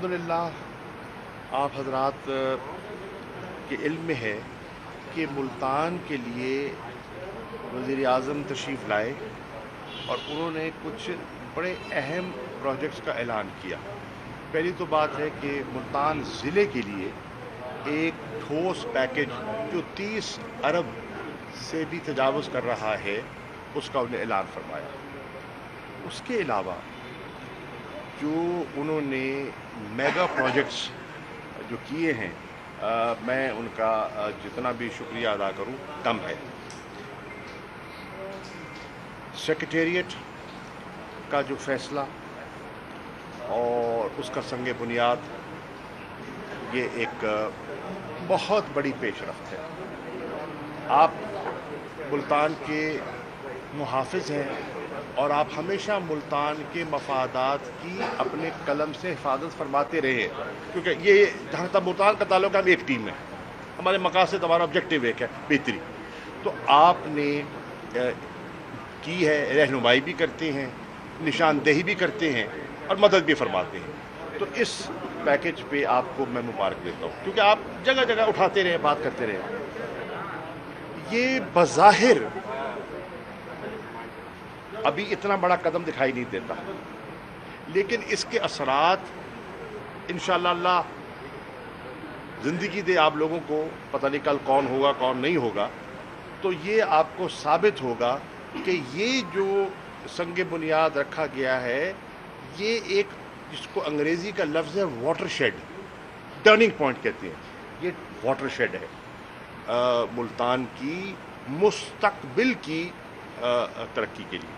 الحمدللہ آپ حضرات کے علم میں ہے کہ ملتان کے لیے وزیر اعظم تشریف لائے اور انہوں نے کچھ بڑے اہم پروجیکٹس کا اعلان کیا۔ پہلی تو بات ہے کہ ملتان ضلع کے لیے ایک ٹھوس پیکج جو 30 ارب سے بھی تجاوز کر رہا ہے اس کا انہیں اعلان فرمایا۔ اس کے علاوہ جو انہوں نے میگا پروجیکٹس جو کیے ہیں میں ان کا جتنا بھی شکریہ ادا کروں کم ہے۔ سیکریٹریٹ کا جو فیصلہ اور اس کا سنگ بنیاد یہ ایک بہت بڑی پیش رفت ہے۔ آپ ملتان کے محافظ ہیں اور آپ ہمیشہ ملتان کے مفادات کی اپنے قلم سے حفاظت فرماتے رہے ہیں، کیونکہ یہ جہاں تک ملتان کا تعلق ہے ہم ایک ٹیم ہے، ہمارے مقاصد ہمارا آبجیکٹو ایک ہے، بہتری۔ تو آپ نے کی ہے، رہنمائی بھی کرتے ہیں، نشاندہی بھی کرتے ہیں اور مدد بھی فرماتے ہیں۔ تو اس پیکج پہ آپ کو میں مبارک دیتا ہوں، کیونکہ آپ جگہ جگہ اٹھاتے رہے، بات کرتے رہے۔ یہ بظاہر ابھی اتنا بڑا قدم دکھائی نہیں دیتا، لیکن اس کے اثرات انشاءاللہ اللہ زندگی دے آپ لوگوں کو، پتہ نہیں کل کون ہوگا کون نہیں ہوگا، تو یہ آپ کو ثابت ہوگا کہ یہ جو سنگ بنیاد رکھا گیا ہے یہ ایک جس کو انگریزی کا لفظ ہے واٹر شیڈ، ٹرننگ پوائنٹ کہتے ہیں، یہ واٹر شیڈ ہے ملتان کی مستقبل کی ترقی کے لیے۔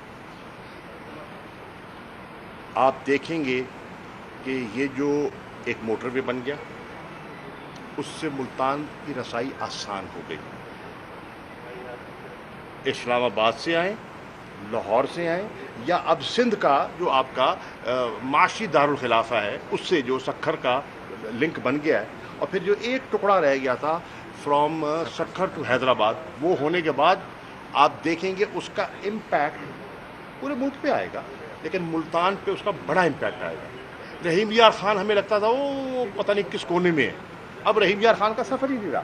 آپ دیکھیں گے کہ یہ جو ایک موٹر وے بن گیا اس سے ملتان کی رسائی آسان ہو گئی۔ اسلام آباد سے آئیں، لاہور سے آئیں، یا اب سندھ کا جو آپ کا معاشی دارالخلافہ ہے اس سے جو سکھر کا لنک بن گیا ہے، اور پھر جو ایک ٹکڑا رہ گیا تھا فرام سکھر ٹو حیدرآباد، وہ ہونے کے بعد آپ دیکھیں گے اس کا امپیکٹ پورے ملک پہ آئے گا، لیکن ملتان پہ اس کا بڑا امپیکٹ آئے گا۔ رحیم یار خان ہمیں لگتا تھا وہ پتہ نہیں کس کونے میں ہے، اب رحیم یار خان کا سفر ہی نہیں رہا،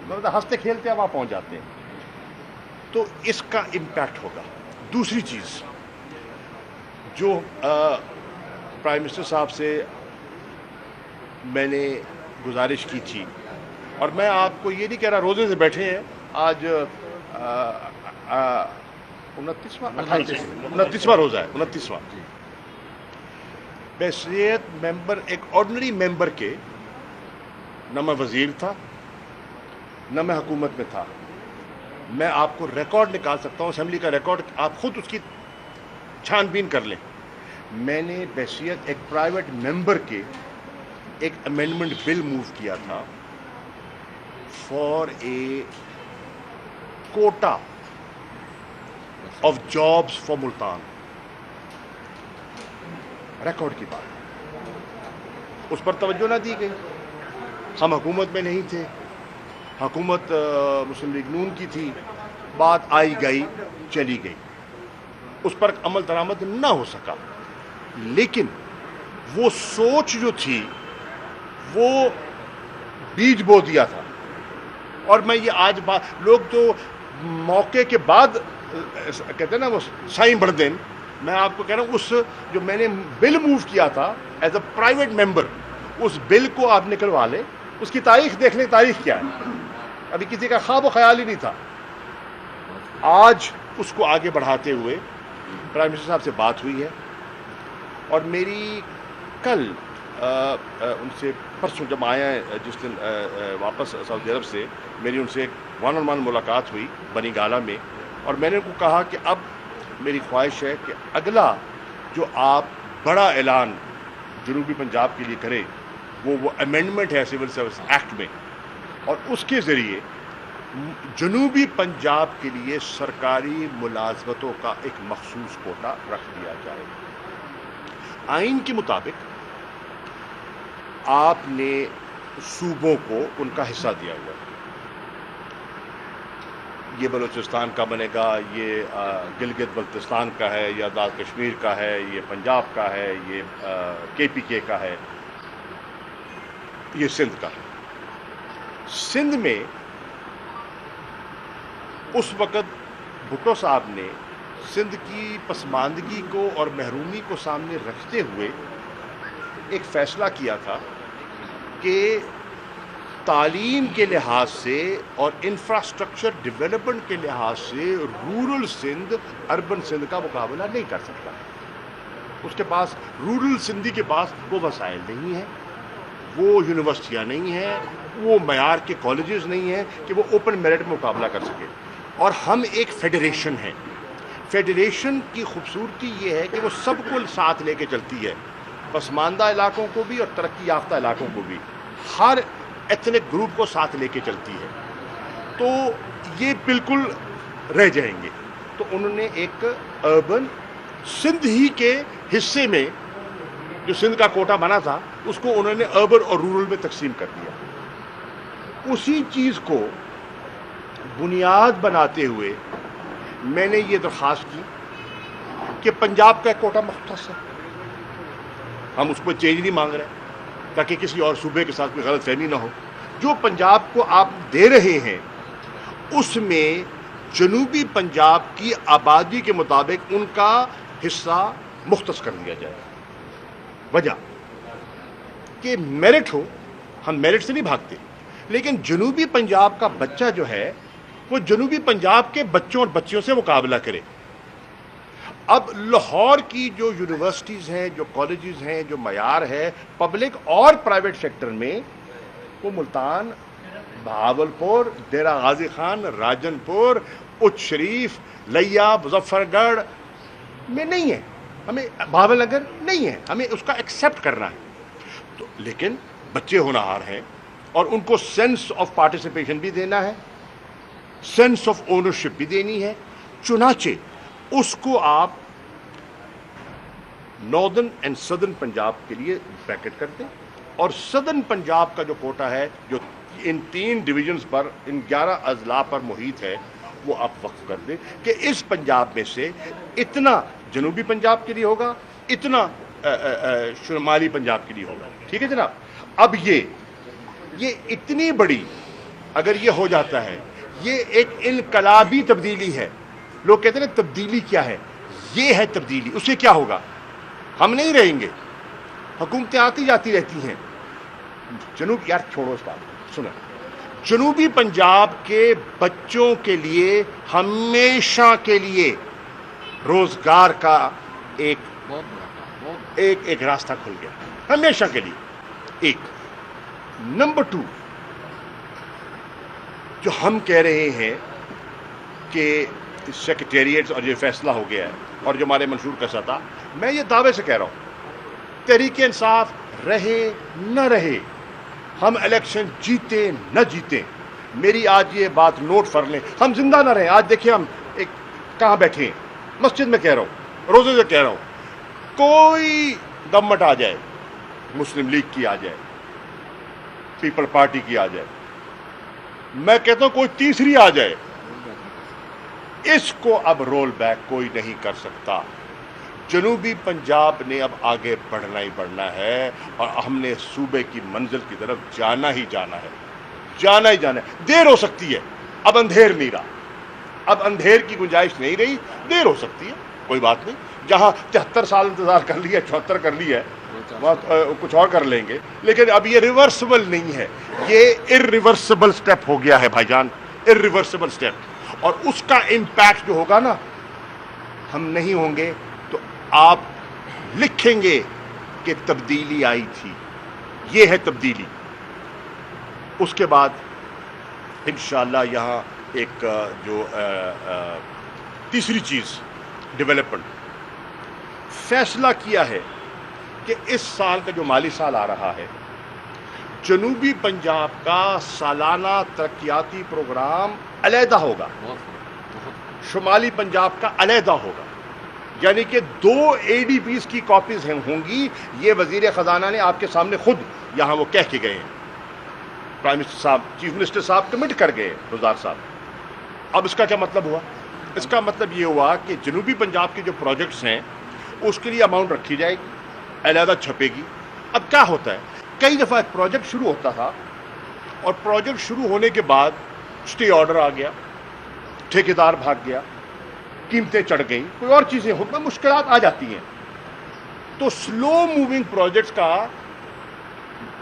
مطلب ہنستے کھیلتے وہاں پہنچ جاتے ہیں۔ تو اس کا امپیکٹ ہوگا۔ دوسری چیز جو پرائم منسٹر صاحب سے میں نے گزارش کی تھی، اور میں آپ کو یہ نہیں کہہ رہا روزے سے بیٹھے ہیں، آج 29واں روزہ ہے، 29واں بحیثیت ممبر، ایک آرڈنری ممبر کے، نہ میں وزیر تھا نہ میں حکومت میں تھا، میں آپ کو ریکارڈ نکال سکتا ہوں، اسمبلی کا ریکارڈ، آپ خود اس کی چھان بین کر لیں۔ میں نے بحیثیت ایک پرائیویٹ ممبر کے ایک امینڈمنٹ بل موو کیا تھا for a quota of jobs for Multan, record کی بات، اس پر توجہ نہ دی گئی۔ ہم حکومت میں نہیں تھے، حکومت مسلم لیگ نون کی تھی، بات آئی گئی چلی گئی، اس پر عمل درآمد نہ ہو سکا، لیکن وہ سوچ جو تھی وہ بیج بو دیا تھا۔ اور میں یہ آج لوگ تو موقع کے بعد کہتے ہیں نا وہ سائیں بڑھ دین، میں آپ کو کہہ رہا ہوں اس جو میں نے بل موو کیا تھا ایز اے پرائیویٹ ممبر، اس بل کو آپ نکلوا لیں، اس کی تاریخ دیکھ لیں، تاریخ کیا ہے، ابھی کسی کا خواب و خیال ہی نہیں تھا۔ آج اس کو آگے بڑھاتے ہوئے پرائم منسٹر صاحب سے بات ہوئی ہے، اور میری کل ان سے پرسوں جب آیا جس دن واپس سعودی عرب سے، میری ان سے ایک ون آن ون ملاقات ہوئی بنی گالا میں، اور میں نے ان کو کہا کہ اب میری خواہش ہے کہ اگلا جو آپ بڑا اعلان جنوبی پنجاب کے لیے کریں وہ امینڈمنٹ ہے سول سروس ایکٹ میں، اور اس کے ذریعے جنوبی پنجاب کے لیے سرکاری ملازمتوں کا ایک مخصوص کوٹا رکھ دیا جائے۔ آئین کے مطابق آپ نے صوبوں کو ان کا حصہ دیا ہوا ہے، یہ بلوچستان کا بنے گا، یہ گلگت بلتستان کا ہے، یہ آزاد کشمیر کا ہے، یہ پنجاب کا ہے، یہ کے پی کے کا ہے، یہ سندھ کا. سندھ میں اس وقت بھٹو صاحب نے سندھ کی پسماندگی کو اور محرومی کو سامنے رکھتے ہوئے ایک فیصلہ کیا تھا کہ تعلیم کے لحاظ سے اور انفراسٹرکچر ڈیولپمنٹ کے لحاظ سے رورل سندھ اربن سندھ کا مقابلہ نہیں کر سکتا. اس کے پاس رورل سندھی کے پاس وہ وسائل نہیں ہیں, وہ یونیورسٹیاں نہیں ہیں, وہ معیار کے کالجز نہیں ہیں کہ وہ اوپن میرٹ میں مقابلہ کر سکے. اور ہم ایک فیڈریشن ہیں. فیڈریشن کی خوبصورتی یہ ہے کہ وہ سب کو ساتھ لے کے چلتی ہے, پسماندہ علاقوں کو بھی اور ترقی یافتہ علاقوں کو بھی, ہر ایتھنک گروپ کو ساتھ لے کے چلتی ہے. تو یہ بالکل رہ جائیں گے. تو انہوں نے ایک اربن سندھ ہی کے حصے میں جو سندھ کا کوٹا بنا تھا اس کو انہوں نے اربن اور رورل میں تقسیم کر دیا. اسی چیز کو بنیاد بناتے ہوئے میں نے یہ درخواست کی کہ پنجاب کا ایک کوٹا مختص ہے, ہم اس کو چینج نہیں مانگ رہے تاکہ کسی اور صوبے کے ساتھ کوئی غلط فہمی نہ ہو. جو پنجاب کو آپ دے رہے ہیں اس میں جنوبی پنجاب کی آبادی کے مطابق ان کا حصہ مختص کر دیا جائے. وجہ کہ میرٹ ہو, ہم میرٹ سے نہیں بھاگتے, لیکن جنوبی پنجاب کا بچہ جو ہے وہ جنوبی پنجاب کے بچوں اور بچیوں سے مقابلہ کرے. اب لاہور کی جو یونیورسٹیز ہیں, جو کالجز ہیں, جو معیار ہے پبلک اور پرائیویٹ سیکٹر میں, وہ ملتان, بہاولپور, ڈیرہ غازی خان, راجن پور, اچ شریف, لیا, مظفر گڑھ میں نہیں ہے, ہمیں بہاول نگر نہیں ہے, ہمیں اس کا ایکسیپٹ کرنا ہے. تو لیکن بچے ہونہار ہیں اور ان کو سینس آف پارٹیسپیشن بھی دینا ہے, سینس آف اونرشپ بھی دینی ہے. چنانچہ اس کو آپ ناردرن اینڈ سدرن پنجاب کے لیے بریکٹ کر دیں, اور سدرن پنجاب کا جو کوٹا ہے جو ان 3 ڈویژنز پر, ان 11 اضلاع پر محیط ہے, وہ آپ وقف کر دیں کہ اس پنجاب میں سے اتنا جنوبی پنجاب کے لیے ہوگا, اتنا شمالی پنجاب کے لیے ہوگا. ٹھیک ہے جناب. اب یہ اتنی بڑی اگر یہ ہو جاتا ہے, یہ ایک انقلابی تبدیلی ہے. لوگ کہتے ہیں تبدیلی کیا ہے, یہ ہے تبدیلی. اس سے کیا ہوگا, ہم نہیں رہیں گے, حکومتیں آتی جاتی رہتی ہیں. جنوب یار چھوڑو اس بات, سنیں, جنوبی پنجاب کے بچوں کے لیے ہمیشہ کے لیے روزگار کا ایک راستہ کھل گیا, ہمیشہ کے لیے. ایک نمبر 2, جو ہم کہہ رہے ہیں کہ سیکریٹریٹ اور یہ فیصلہ ہو گیا ہے اور جو ہمارے منشور کا سطح, میں یہ دعوے سے کہہ رہا ہوں, تحریک انصاف رہے نہ رہے, ہم الیکشن جیتے نہ جیتے, میری آج یہ بات نوٹ کر لیں, ہم زندہ نہ رہیں. آج دیکھیں ہم ایک کہاں بیٹھے ہیں, مسجد میں کہہ رہا ہوں, روزے سے کہہ رہا ہوں, کوئی گورنمنٹ آ جائے, مسلم لیگ کی آ جائے, پیپل پارٹی کی آ جائے, میں کہتا ہوں کوئی تیسری آ جائے, اس کو اب رول بیک کوئی نہیں کر سکتا. جنوبی پنجاب نے اب آگے بڑھنا ہی بڑھنا ہے, اور ہم نے صوبے کی منزل کی طرف جانا ہی جانا ہے, جانا ہی جانا ہے. دیر ہو سکتی ہے, اب اندھیر نہیں رہا, اب اندھیر کی گنجائش نہیں رہی, دیر ہو سکتی ہے, کوئی بات نہیں. جہاں 73 سال انتظار کر لیا, 74 کر لیا ہے, وہاں کچھ اور کر لیں گے, لیکن اب یہ ریورسبل نہیں ہے, یہ ارریورسبل سٹیپ ہو گیا ہے بھائی جان, ارریورسبل سٹیپ. اور اس کا امپیکٹ جو ہوگا نا, ہم نہیں ہوں گے تو آپ لکھیں گے کہ تبدیلی آئی تھی, یہ ہے تبدیلی. اس کے بعد انشاءاللہ یہاں ایک جو تیسری چیز ڈیولپمنٹ, فیصلہ کیا ہے کہ اس سال کا جو مالی سال آ رہا ہے, جنوبی پنجاب کا سالانہ ترقیاتی پروگرام علیحدہ ہوگا, شمالی پنجاب کا علیحدہ ہوگا. یعنی کہ 2 ADPs کی کاپیز ہوں گی. یہ وزیر خزانہ نے آپ کے سامنے خود یہاں وہ کہہ کے گئے ہیں, پرائم منسٹر صاحب, چیف منسٹر صاحب کمٹ کر گئے, روزگار صاحب. اب اس کا کیا مطلب ہوا, اس کا مطلب یہ ہوا کہ جنوبی پنجاب کے جو پروجیکٹس ہیں اس کے لیے اماؤنٹ رکھی جائے گی, علیحدہ چھپے گی. اب کیا ہوتا ہے, کئی دفعہ ایک پروجیکٹ شروع ہوتا تھا اور پروجیکٹ شروع ہونے کے بعد اسٹے آرڈر آ گیا, ٹھیکیدار بھاگ گیا, قیمتیں چڑھ گئیں, کوئی اور چیزیں ہوتی, مشکلات آ جاتی ہیں. تو سلو موونگ پروجیکٹس کا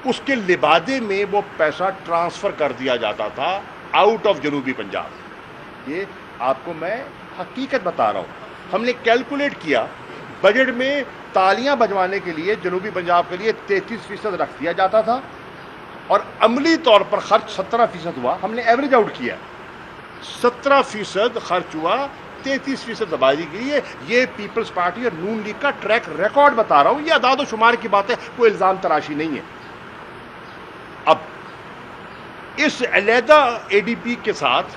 اس کے لبادے میں وہ پیسہ ٹرانسفر کر دیا جاتا تھا آؤٹ آف جنوبی پنجاب. یہ آپ کو میں حقیقت بتا رہا ہوں. ہم نے کیلکولیٹ کیا, بجٹ میں تالیاں بجوانے کے لیے جنوبی پنجاب کے لیے 33% رکھ دیا جاتا تھا اور عملی طور پر خرچ 17% ہوا. ہم نے ایوریج آؤٹ کیا, 17% خرچ ہوا, 33% آبادی کے لیے. یہ پیپلز پارٹی اور نون لیگ کا ٹریک ریکارڈ بتا رہا ہوں, یہ اعداد و شمار کی بات ہے, کوئی الزام تراشی نہیں ہے. اب اس علیحدہ اے ڈی پی کے ساتھ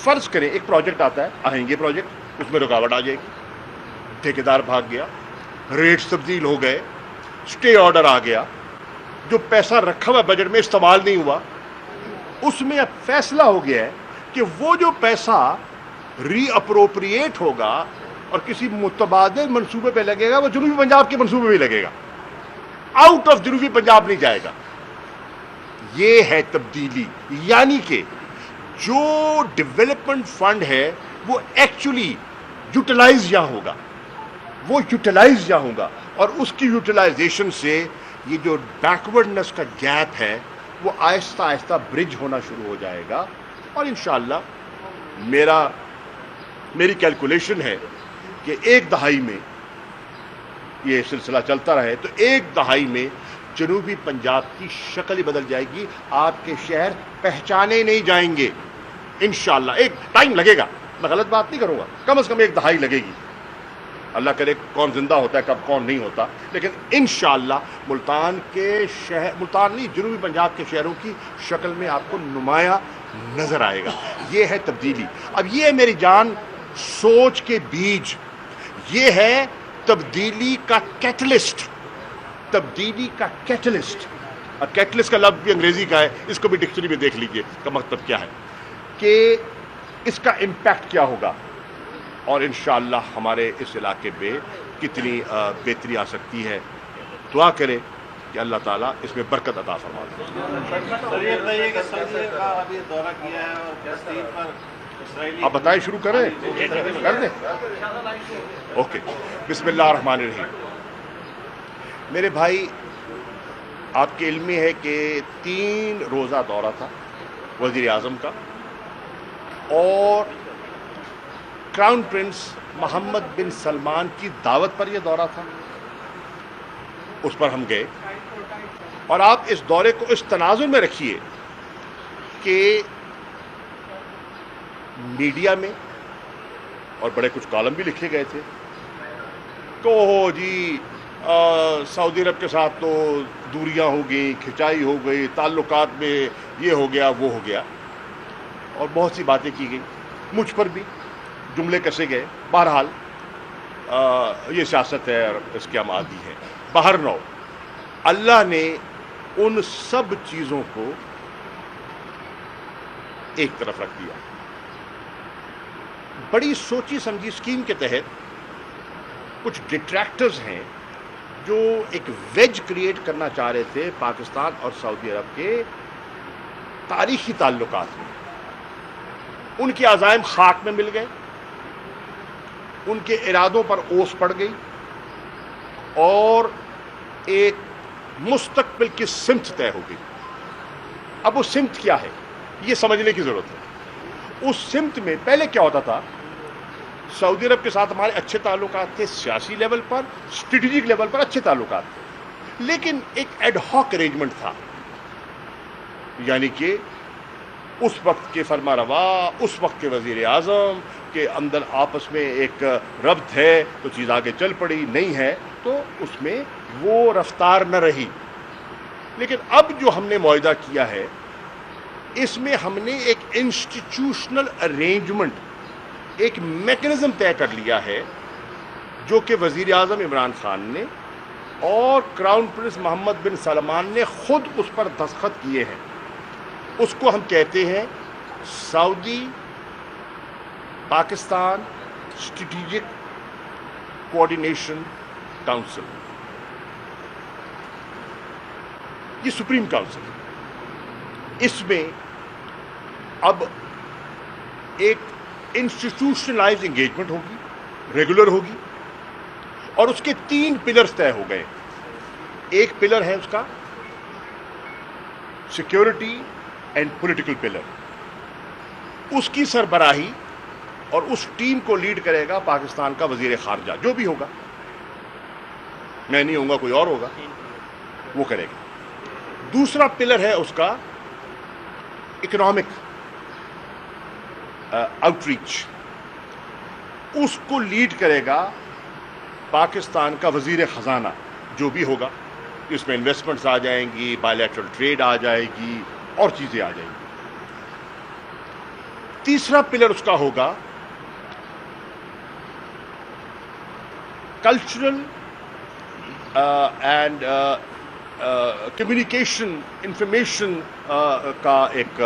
فرض کریں ایک پروجیکٹ آتا ہے, آئیں گے پروجیکٹ, اس میں رکاوٹ آ جائے گی, ٹھیکیدار بھاگ گیا, ریٹس تبدیل ہو گئے, اسٹے آرڈر آ گیا, جو پیسہ رکھا ہوا بجٹ میں استعمال نہیں ہوا, اس میں اب فیصلہ ہو گیا ہے کہ وہ جو پیسہ ری اپروپریٹ ہوگا اور کسی متبادل منصوبے پہ لگے گا وہ جنوبی پنجاب کے منصوبے میں لگے گا, آؤٹ آف جنوبی پنجاب نہیں جائے گا. یہ ہے تبدیلی. یعنی کہ جو ڈیولپمنٹ فنڈ ہے وہ ایکچولی یوٹیلائز یہاں ہوگا, وہ یوٹیلائز یہاں ہوگا, اور اس کی یوٹیلائزیشن سے یہ جو بیکورڈنس کا گیپ ہے وہ آہستہ آہستہ برج ہونا شروع ہو جائے گا. اور انشاءاللہ میری کیلکولیشن ہے کہ ایک دہائی میں یہ سلسلہ چلتا رہے تو ایک دہائی میں جنوبی پنجاب کی شکل ہی بدل جائے گی. آپ کے شہر پہچانے نہیں جائیں گے انشاءاللہ. ایک ٹائم لگے گا, میں غلط بات نہیں کروں گا, کم از کم ایک دہائی لگے گی. اللہ کرے کون زندہ ہوتا ہے کب کون نہیں ہوتا, لیکن انشاءاللہ ملتان کے شہر, ملتان نہیں جنوبی پنجاب کے شہروں کی شکل میں آپ کو نمایاں نظر آئے گا. یہ ہے تبدیلی. اب یہ ہے میری جان سوچ کے بیج, یہ ہے تبدیلی کا کیٹلسٹ, تبدیلی کا کیٹلسٹ. اور کیٹلسٹ کا لفظ بھی انگریزی کا ہے, اس کو بھی ڈکشنری میں دیکھ لیجئے اس کا مطلب کیا ہے, کہ اس کا امپیکٹ کیا ہوگا اور انشاءاللہ ہمارے اس علاقے پہ کتنی بہتری آ سکتی ہے. دعا کریں کہ اللہ تعالیٰ اس میں برکت عطا فرما دے. آپ بتائیں, شروع کریں, کر دیں. اوکے, بسم اللہ الرحمن الرحیم. میرے بھائی, آپ کے علم میں ہے کہ 3 روزہ دورہ تھا وزیر اعظم کا, اور کراؤن پرنس محمد بن سلمان کی دعوت پر یہ دورہ تھا, اس پر ہم گئے. اور آپ اس دورے کو اس تناظر میں رکھیے کہ میڈیا میں, اور بڑے کچھ کالم بھی لکھے گئے تھے, تو جی سعودی عرب کے ساتھ تو دوریاں ہو گئیں, کھچائی ہو گئی, تعلقات میں یہ ہو گیا وہ ہو گیا, اور بہت سی باتیں کی گئی, مجھ پر بھی جملے کسے گئے. بہرحال یہ سیاست ہے اور اس کے ہم عادی ہیں. بہرنو اللہ نے ان سب چیزوں کو ایک طرف رکھ دیا. بڑی سوچی سمجھی اسکیم کے تحت کچھ ڈٹریکٹرز ہیں جو ایک ویج کریٹ کرنا چاہ رہے تھے پاکستان اور سعودی عرب کے تاریخی تعلقات میں. ان کے عزائم خاک میں مل گئے, ان کے ارادوں پر اوس پڑ گئی, اور ایک مستقبل کی سمت طے ہو گئی. اب وہ سمت کیا ہے یہ سمجھنے کی ضرورت ہے. اس سمت میں پہلے کیا ہوتا تھا, سعودی عرب کے ساتھ ہمارے اچھے تعلقات تھے, سیاسی لیول پر, اسٹریٹجک لیول پر اچھے تعلقات تھے, لیکن ایک ایڈ ہاک ارینجمنٹ تھا. یعنی کہ اس وقت کے فرما روا, اس وقت کے وزیر اعظم کے اندر آپس میں ایک ربط ہے تو چیز آگے چل پڑی, نہیں ہے تو اس میں وہ رفتار نہ رہی. لیکن اب جو ہم نے معاہدہ کیا ہے اس میں ہم نے ایک انسٹیٹیوشنل ارینجمنٹ, ایک میکنزم طے کر لیا ہے جو کہ وزیر اعظم عمران خان نے اور کراؤن پرنس محمد بن سلمان نے خود اس پر دستخط کیے ہیں. اس کو ہم کہتے ہیں سعودی پاکستان اسٹریٹجک کوآرڈینیشن کاؤنسل. یہ سپریم کاؤنسل ہے. اس میں اب ایک انسٹیٹیوشنلائز انگیجمنٹ ہوگی, ریگولر ہوگی, اور اس کے 3 پلرز طے ہو گئے. ایک پلر ہے اس کا سیکیورٹی اینڈ پولیٹیکل پلر. اس کی سربراہی اور اس ٹیم کو لیڈ کرے گا پاکستان کا وزیر خارجہ, جو بھی ہوگا, میں نہیں ہوں گا, کوئی اور ہوگا, وہ کرے گا. دوسرا پلر ہے اس کا اکنامک آؤٹ ریچ. اس کو لیڈ کرے گا پاکستان کا وزیر خزانہ, جو بھی ہوگا. اس میں انویسٹمنٹس آ جائیں گی, بائیلیٹرل ٹریڈ آ جائے گی, اور چیزیں آ جائیں گی. تیسرا پلر اس کا ہوگا کلچرل اینڈ کمیونیکیشن انفارمیشن کا ایک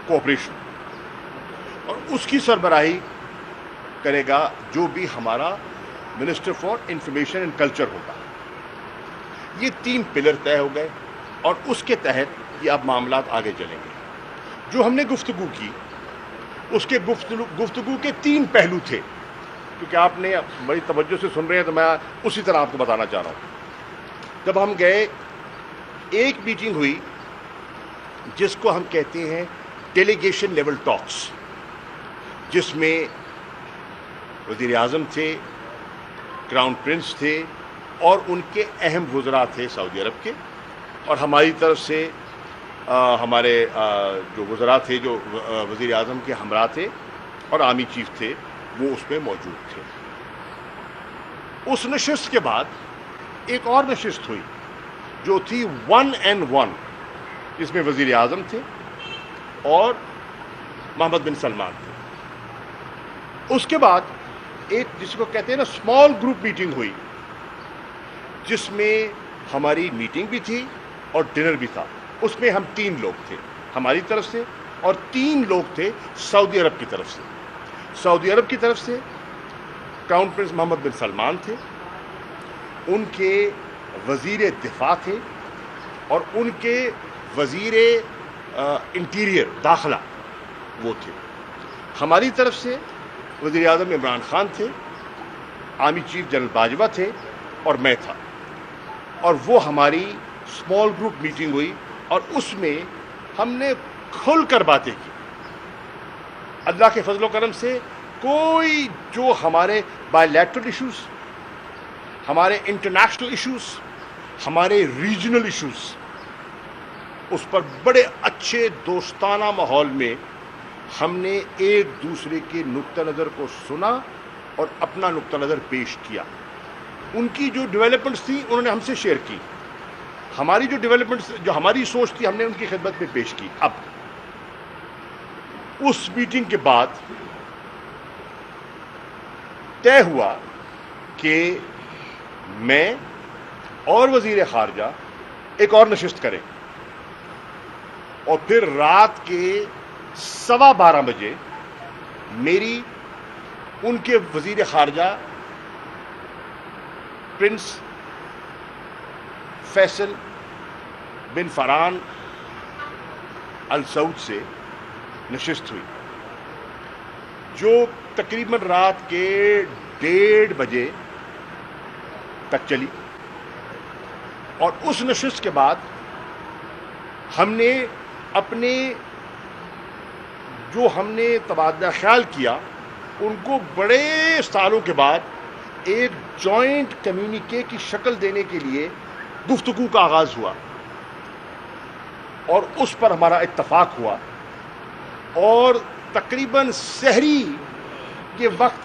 کوآپریشن, اور اس کی سربراہی کرے گا جو بھی ہمارا minister for information and culture ہوگا. یہ 3 پلر طے ہو گئے, اور اس کے تحت یہ اب معاملات آگے چلیں گے. جو ہم نے گفتگو کی, اس کے گفتگو کے 3 پہلو تھے. کیونکہ آپ نے بڑی توجہ سے سن رہے ہیں تو میں اسی طرح آپ کو بتانا چاہ رہا ہوں. جب ہم گئے, ایک میٹنگ ہوئی جس کو ہم کہتے ہیں ڈیلیگیشن لیول ٹاکس, جس میں وزیر اعظم تھے, کراؤن پرنس تھے, اور ان کے اہم وزراء تھے سعودی عرب کے, اور ہماری طرف سے ہمارے جو وزراء تھے, جو وزیر اعظم کے ہمراہ تھے اور آرمی چیف تھے, وہ اس میں موجود تھے. اس نشست کے بعد ایک اور نشست ہوئی جو تھی 1&1, جس میں وزیر اعظم تھے اور محمد بن سلمان تھے. اس کے بعد ایک جس کو کہتے ہیں نا اسمال گروپ میٹنگ ہوئی, جس میں ہماری میٹنگ بھی تھی اور ڈنر بھی تھا. اس میں ہم 3 لوگ تھے ہماری طرف سے, اور 3 لوگ تھے سعودی عرب کی طرف سے. سعودی عرب کی طرف سے کراؤن پرنس محمد بن سلمان تھے, ان کے وزیر دفاع تھے, اور ان کے وزیر انٹیریئر داخلہ وہ تھے. ہماری طرف سے وزیر اعظم عمران خان تھے, آرمی چیف جنرل باجوہ تھے, اور میں تھا. اور وہ ہماری اسمال گروپ میٹنگ ہوئی, اور اس میں ہم نے کھل کر باتیں کی. اللہ کے فضل و کرم سے کوئی جو ہمارے بائیلیٹرل ایشوز, ہمارے انٹرنیشنل ایشوز, ہمارے ریجنل ایشوز, اس پر بڑے اچھے دوستانہ ماحول میں ہم نے ایک دوسرے کے نقطہ نظر کو سنا اور اپنا نقطہ نظر پیش کیا. ان کی جو ڈیولپمنٹس تھیں انہوں نے ہم سے شیئر کی, ہماری جو ڈیولپمنٹس, جو ہماری سوچ تھی, ہم نے ان کی خدمت میں پیش کی. اب اس میٹنگ کے بعد طے ہوا کہ میں اور وزیر خارجہ ایک اور نشست کریں, اور پھر رات کے 12:15 بجے میری ان کے وزیر خارجہ پرنس فیصل بن فرحان ال سعود سے نشست ہوئی, جو تقریباً رات کے 1:30 بجے تک چلی. اور اس نشست کے بعد ہم نے اپنے جو ہم نے تبادلہ خیال کیا, ان کو بڑے سالوں کے بعد ایک جوائنٹ کمیونیکے کی شکل دینے کے لیے گفتگو کا آغاز ہوا, اور اس پر ہمارا اتفاق ہوا, اور تقریباً سحری کے وقت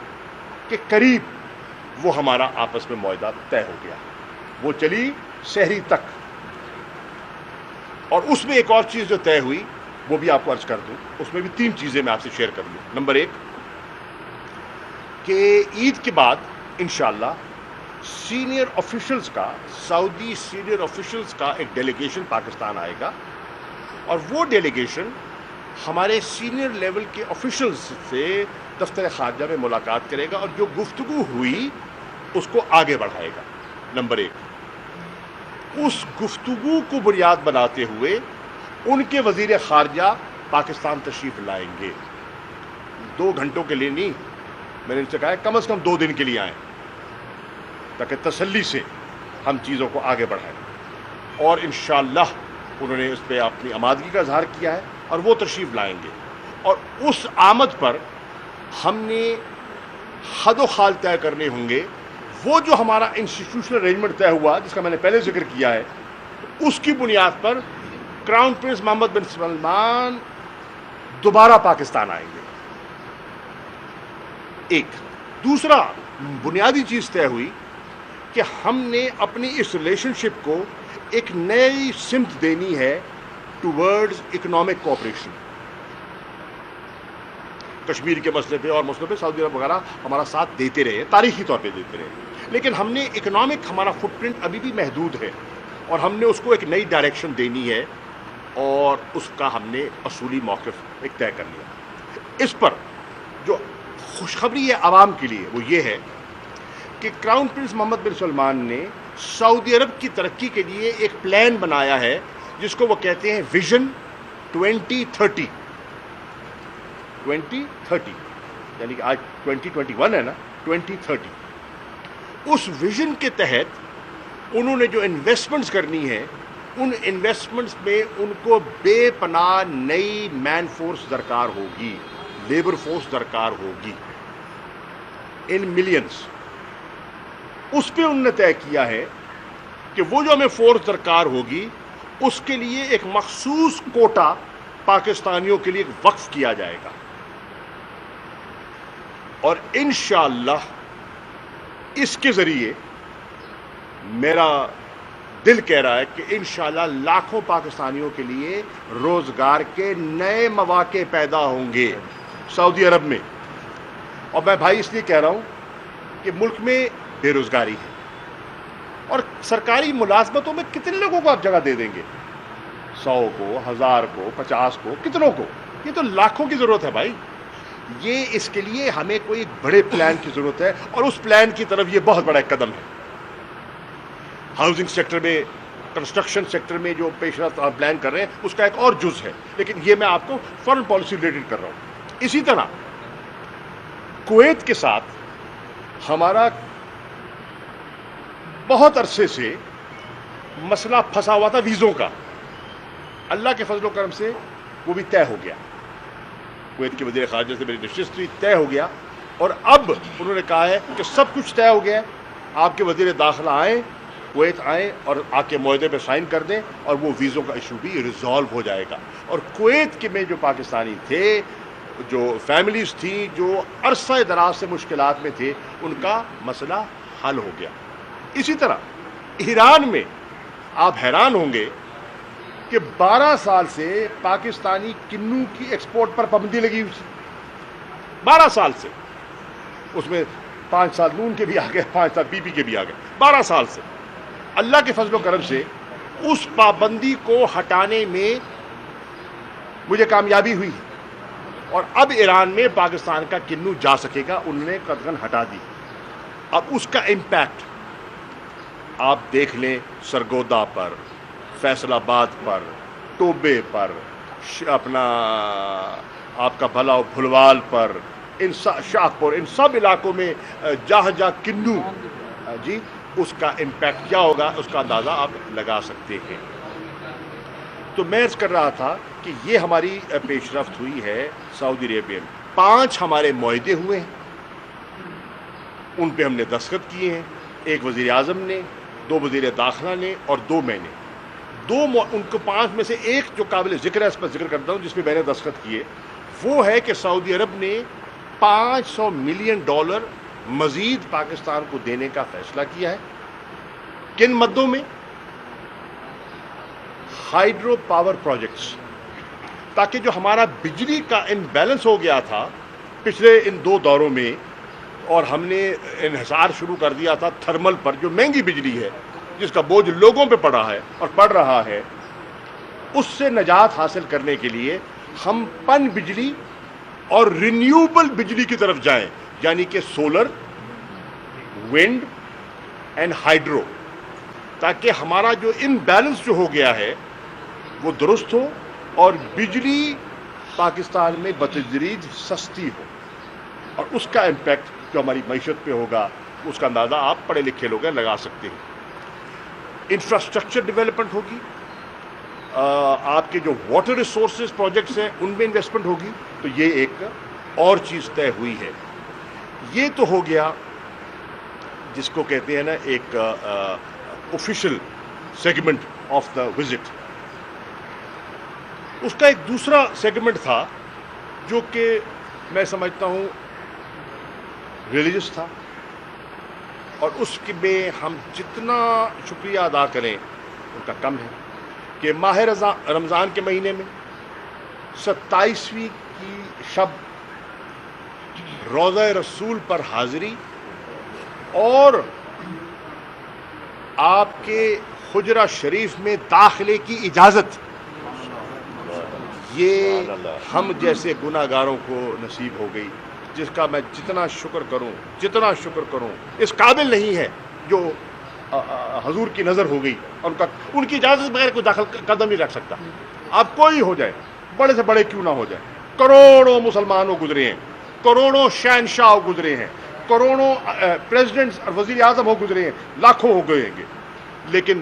کے قریب وہ ہمارا آپس میں معاہدہ طے ہو گیا. وہ چلی سحری تک. اور اس میں ایک اور چیز جو طے ہوئی وہ بھی آپ کو عرض کر دوں, اس میں بھی 3 چیزیں میں آپ سے شیئر کر لوں. نمبر 1 کہ عید کے بعد انشاءاللہ سینئر آفیشلز کا, سعودی سینئر آفیشلز کا ایک ڈیلیگیشن پاکستان آئے گا, اور وہ ڈیلیگیشن ہمارے سینئر لیول کے آفیشلز سے دفتر خارجہ میں ملاقات کرے گا, اور جو گفتگو ہوئی اس کو آگے بڑھائے گا. نمبر 1. اس گفتگو کو بنیاد بناتے ہوئے ان کے وزیر خارجہ پاکستان تشریف لائیں گے. 2 گھنٹوں کے لیے نہیں, میں نے ان سے کہا ہے کم از کم 2 دن کے لیے آئیں تاکہ تسلی سے ہم چیزوں کو آگے بڑھائیں. اور انشاءاللہ انہوں نے اس پہ اپنی آمادگی کا اظہار کیا ہے اور وہ تشریف لائیں گے. اور اس آمد پر ہم نے حد و خال طے کرنے ہوں گے. وہ جو ہمارا انسٹیٹیوشنل ارینجمنٹ طے ہوا جس کا میں نے پہلے ذکر کیا ہے, اس کی بنیاد پر کراؤن پرنس محمد بن سلمان دوبارہ پاکستان آئیں گے. ایک دوسرا بنیادی چیز طے ہوئی کہ ہم نے اپنی اس ریلیشن شپ کو ایک نئی سمت دینی ہے ٹورڈز اکنامک کوآپریشن. کشمیر کے مسئلے پہ اور مسئلے پہ سعودی عرب وغیرہ ہمارا ساتھ دیتے رہے, تاریخی طور پہ دیتے رہے, لیکن ہم نے اکنامک ہمارا فٹ پرنٹ ابھی بھی محدود ہے اور ہم نے اس کو ایک نئی ڈائریکشن دینی ہے اور اس کا ہم نے اصولی موقف ایک طے کر لیا. اس پر جو خوشخبری ہے عوام کے لیے وہ یہ ہے کہ کراؤن پرنس محمد بن سلمان نے سعودی عرب کی ترقی کے لیے ایک پلان بنایا ہے جس کو وہ کہتے ہیں ویژن 2030. 2030 یعنی کہ آج 2021 ہے نا, 2030. اس ویژن کے تحت انہوں نے جو انویسٹمنٹس کرنی ہے ان انویسٹمنٹس میں ان کو بے پناہ نئی مین فورس درکار ہوگی, لیبر فورس درکار ہوگی ان ملینز. اس پہ انہوں نے طے کیا ہے کہ وہ جو ہمیں فورس درکار ہوگی اس کے لیے ایک مخصوص کوٹا پاکستانیوں کے لیے وقف کیا جائے گا. اور انشاءاللہ اس کے ذریعے میرا دل کہہ رہا ہے کہ انشاءاللہ لاکھوں پاکستانیوں کے لیے روزگار کے نئے مواقع پیدا ہوں گے سعودی عرب میں. اور میں بھائی اس لیے کہہ رہا ہوں کہ ملک میں بے روزگاری ہے اور سرکاری ملازمتوں میں کتنے لوگوں کو آپ جگہ دے دیں گے؟ 100 کو, 1000 کو, 50 کو, کتنوں کو؟ یہ تو لاکھوں کی ضرورت ہے بھائی. یہ اس کے لیے ہمیں کوئی بڑے پلان کی ضرورت ہے اور اس پلان کی طرف یہ بہت بڑا ایک قدم ہے. ہاؤسنگ سیکٹر میں, کنسٹرکشن سیکٹر میں جو پیش رفت آپ پلان کر رہے ہیں اس کا ایک اور جز ہے, لیکن یہ میں آپ کو فارن پالیسی ریلیٹڈ کر رہا ہوں. اسی طرح کویت کے ساتھ ہمارا بہت عرصے سے مسئلہ پھنسا ہوا تھا ویزوں کا. اللہ کے فضل و کرم سے وہ بھی طے ہو گیا. کویت کے وزیر خارجہ سے میری نشست ہوئی, طے ہو گیا. اور اب انہوں نے کہا ہے کہ سب کچھ طے ہو گیا ہے, آپ کے وزیر داخلہ آئیں, کویت آئیں اور آ کے معاہدے پہ سائن کر دیں اور وہ ویزوں کا ایشو بھی ریزالو ہو جائے گا. اور کویت کے میں جو پاکستانی تھے, جو فیملیز تھیں جو عرصہ دراز سے مشکلات میں تھے, ان کا مسئلہ حل ہو گیا. اسی طرح ایران میں آپ حیران ہوں گے کہ 12 سال سے پاکستانی کنو کی ایکسپورٹ پر پابندی لگی ہوئی تھی. 12 سال سے, اس میں 5 سال نون کے بھی آ گئے, 5 سال بی پی کے بھی آ گئے. 12 سال سے اللہ کے فضل و کرم سے اس پابندی کو ہٹانے میں مجھے کامیابی ہوئی اور اب ایران میں پاکستان کا کنو جا سکے گا. انہوں نے قطعاً ہٹا دی. اب اس کا امپیکٹ آپ دیکھ لیں سرگودا پر, فیصل آباد پر, ٹوبے پر, اپنا آپ کا بھلا بھلوال پر, شاہ پور, ان سب علاقوں میں جہاں جہاں کنو, جی اس کا امپیکٹ کیا ہوگا اس کا اندازہ آپ لگا سکتے ہیں. تو میں عرض کر رہا تھا کہ یہ ہماری پیش رفت ہوئی ہے سعودی عربیہ میں. 5 ہمارے معاہدے ہوئے ہیں, ان پہ ہم نے دستخط کیے ہیں. ایک وزیر اعظم نے, 2 وزیر داخلہ نے اور 2 میں نے. ان کو 5 میں سے ایک جو قابل ذکر ہے اس پر ذکر کرتا ہوں جس پہ میں نے دستخط کیے, وہ ہے کہ سعودی عرب نے $500 ملین مزید پاکستان کو دینے کا فیصلہ کیا ہے. کن مدوں میں؟ ہائیڈرو پاور پروجیکٹس, تاکہ جو ہمارا بجلی کا امبیلنس ہو گیا تھا پچھلے ان 2 دوروں میں, اور ہم نے انحصار شروع کر دیا تھا تھرمل پر جو مہنگی بجلی ہے جس کا بوجھ لوگوں پہ پڑا ہے اور پڑ رہا ہے, اس سے نجات حاصل کرنے کے لیے ہم پن بجلی اور رینیوبل بجلی کی طرف جائیں, یعنی کہ سولر, ونڈ اینڈ ہائیڈرو. تاکہ ہمارا جو امبیلنس جو ہو گیا ہے وہ درست ہو اور بجلی پاکستان میں بتدریج سستی ہو، اور اس کا امپیکٹ جو ہماری معیشت پہ ہوگا اس کا اندازہ آپ پڑھے لکھے لوگ ہیں لگا سکتے ہیں۔ انفراسٹرکچر ڈیولپمنٹ ہوگی، آپ کے جو واٹر ریسورسز پروجیکٹس ہیں ان میں انویسٹمنٹ ہوگی، تو یہ ایک اور چیز طے ہوئی ہے۔ یہ تو ہو گیا جس کو کہتے ہیں نا ایک official segment of the visit. اس کا ایک دوسرا سیگمنٹ تھا جو کہ میں سمجھتا ہوں ریلیجس تھا، اور اس میں ہم جتنا شکریہ ادا کریں ان کا کم ہے، کہ ماہ رمضان کے مہینے میں 27ویں کی شب روضہ رسول پر حاضری اور آپ کے حجرہ شریف میں داخلے کی اجازت، یہ ہم جیسے گناہ گاروں کو نصیب ہو گئی، جس کا میں جتنا شکر کروں اس قابل نہیں ہے جو حضور کی نظر ہو گئی، اور ان کی اجازت بغیر کوئی داخل قدم نہیں رکھ سکتا۔ آپ کوئی ہو جائے، بڑے سے بڑے کیوں نہ ہو جائے، کروڑوں مسلمانوں گزرے ہیں، کروڑوں شہنشاہ گزرے ہیں، کروڑوں پریزیڈنٹس اور وزیر اعظم ہو گزرے ہیں، لاکھوں ہو گئے ہیں، لیکن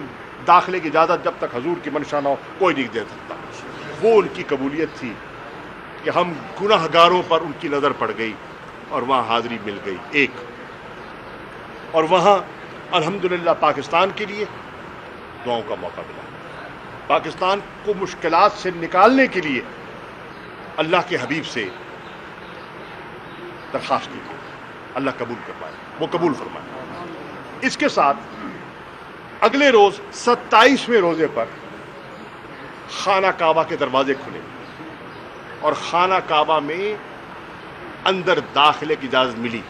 داخلے کی اجازت جب تک حضور کی منشا نہ ہو کوئی نہیں دے سکتا۔ وہ ان کی قبولیت تھی کہ ہم گناہ گاروں پر ان کی نظر پڑ گئی اور وہاں حاضری مل گئی ایک، اور وہاں الحمدللہ پاکستان کے لیے دعاؤں کا موقع ملا۔ پاکستان کو مشکلات سے نکالنے کے لیے اللہ کے حبیب سے درخواست کی، اللہ قبول فرمائے، وہ قبول فرمائے۔ اس کے ساتھ اگلے روز 27ویں روزے پر خانہ کعبہ کے دروازے کھلے، اور خانہ کعبہ میں اندر داخلے کی اجازت ملی۔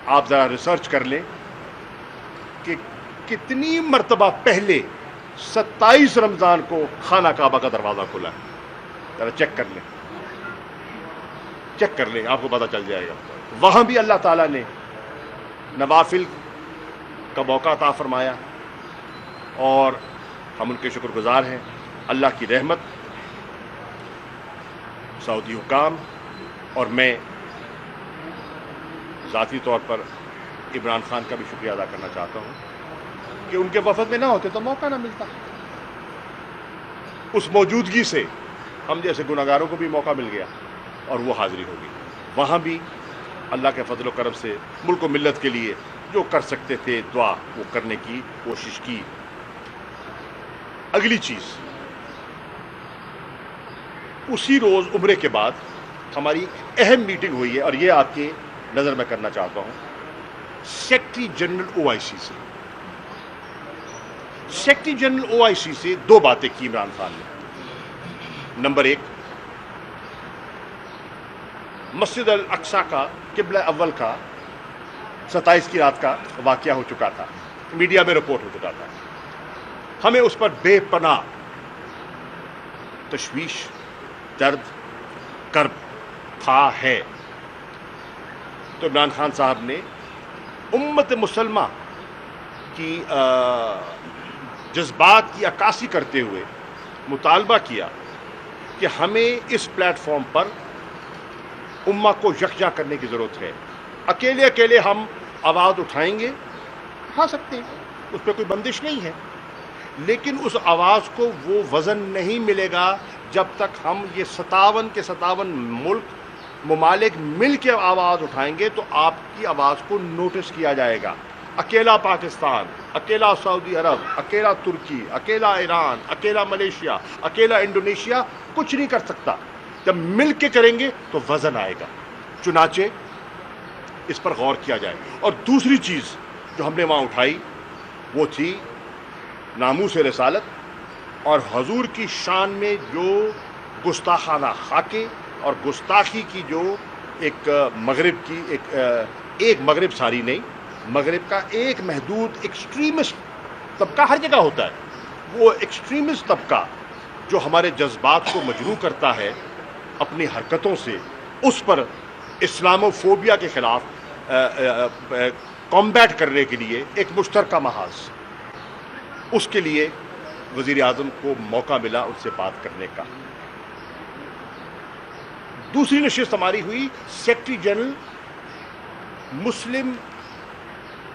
آپ ذرا ریسرچ کر لیں کہ کتنی مرتبہ پہلے 27 رمضان کو خانہ کعبہ کا دروازہ کھلا ہے، ذرا چیک کر لیں، آپ کو پتہ چل جائے گا۔ وہاں بھی اللہ تعالیٰ نے نوافل کا موقع عطا فرمایا، اور ہم ان کے شکر گزار ہیں۔ اللہ کی رحمت، سعودی حکام اور میں ذاتی طور پر عمران خان کا بھی شکریہ ادا کرنا چاہتا ہوں کہ ان کے وفد میں نہ ہوتے تو موقع نہ ملتا۔ اس موجودگی سے ہم جیسے گناہ گاروں کو بھی موقع مل گیا اور وہ حاضری ہوگی۔ وہاں بھی اللہ کے فضل و کرم سے ملک و ملت کے لیے جو کر سکتے تھے دعا وہ کرنے کی کوشش کی۔ اگلی چیز، اسی روز عمرے کے بعد ہماری اہم میٹنگ ہوئی ہے، اور یہ آپ کی نظر میں کرنا چاہتا ہوں سیکرٹری جنرل OIC سے۔ سیکرٹری جنرل OIC سے دو باتیں کی عمران خان نے۔ نمبر ایک، مسجد الاقصی کا قبلہ اول کا 27 کی رات کا واقعہ ہو چکا تھا، میڈیا میں رپورٹ ہو چکا تھا، ہمیں اس پر بے پناہ تشویش، درد، کرب تھا ہے۔ تو عمران خان صاحب نے امت مسلمہ کی جذبات کی عکاسی کرتے ہوئے مطالبہ کیا کہ ہمیں اس پلیٹ فارم پر امہ کو یکجا کرنے کی ضرورت ہے۔ اکیلے ہم آواز اٹھائیں گے، اٹھا سکتے ہیں، اس پہ کوئی بندش نہیں ہے، لیکن اس آواز کو وہ وزن نہیں ملے گا جب تک ہم یہ 57 کے 57 ممالک مل کے آواز اٹھائیں گے تو آپ کی آواز کو نوٹس کیا جائے گا۔ اکیلا پاکستان، اکیلا سعودی عرب، اکیلا ترکی، اکیلا ایران، اکیلا ملیشیا، اکیلا انڈونیشیا کچھ نہیں کر سکتا۔ جب مل کے کریں گے تو وزن آئے گا۔ چنانچہ اس پر غور کیا جائے۔ اور دوسری چیز جو ہم نے وہاں اٹھائی وہ تھی ناموس رسالت اور حضور کی شان میں جو گستاخانہ خاکے اور گستاخی کی جو ایک مغرب کی ایک مغرب ساری نہیں، مغرب کا ایک محدود ایکسٹریمسٹ طبقہ ہر جگہ ہوتا ہے، وہ ایکسٹریمسٹ طبقہ جو ہمارے جذبات کو مجروح کرتا ہے اپنی حرکتوں سے، اس پر اسلامو فوبیا کے خلاف کمبیٹ کرنے کے لیے ایک مشترکہ محاذ اس کے لیے وزیر اعظم کو موقع ملا ان سے بات کرنے کا. دوسری نشست ہماری ہوئی سیکرٹری جنرل مسلم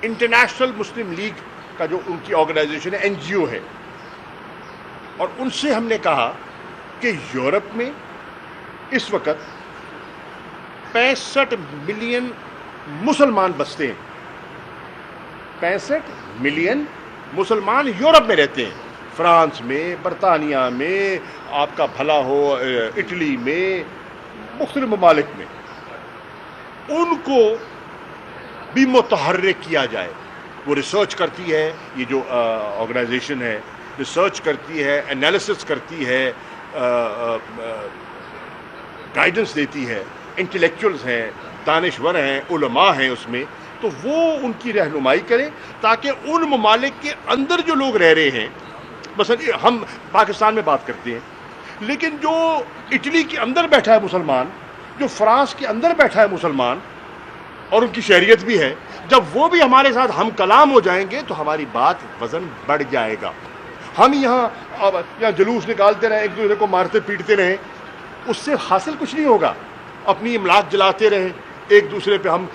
انٹرنیشنل مسلم لیگ کا جو ان کی آرگنائزیشن ہے, این جی او ہے, اور ان سے ہم نے کہا کہ یورپ میں اس وقت 65 ملین مسلمان بستے ہیں. 65 ملین مسلمان یورپ میں رہتے ہیں, فرانس میں, برطانیہ میں, آپ کا بھلا ہو اٹلی میں, مختلف ممالک میں. ان کو بھی متحرک کیا جائے. وہ ریسرچ کرتی ہے, یہ جو آرگنائزیشن ہے ریسرچ کرتی ہے, انالیسس کرتی ہے, گائیڈنس دیتی ہے, انٹلیکچوئلز ہیں, دانشور ہیں, علماء ہیں اس میں, تو وہ ان کی رہنمائی کرے تاکہ ان ممالک کے اندر جو لوگ رہ رہے ہیں, مثلا ہم پاکستان میں بات کرتے ہیں, لیکن جو اٹلی کے اندر بیٹھا ہے مسلمان, جو فرانس کے اندر بیٹھا ہے مسلمان, اور ان کی شہریت بھی ہے, جب وہ بھی ہمارے ساتھ ہم کلام ہو جائیں گے تو ہماری بات وزن بڑھ جائے گا. ہم یہاں جلوس نکالتے رہیں, ایک دوسرے کو مارتے پیٹتے رہیں, اس سے حاصل کچھ نہیں ہوگا. اپنی املاک جلاتے رہیں, ایک دوسرے پہ ہم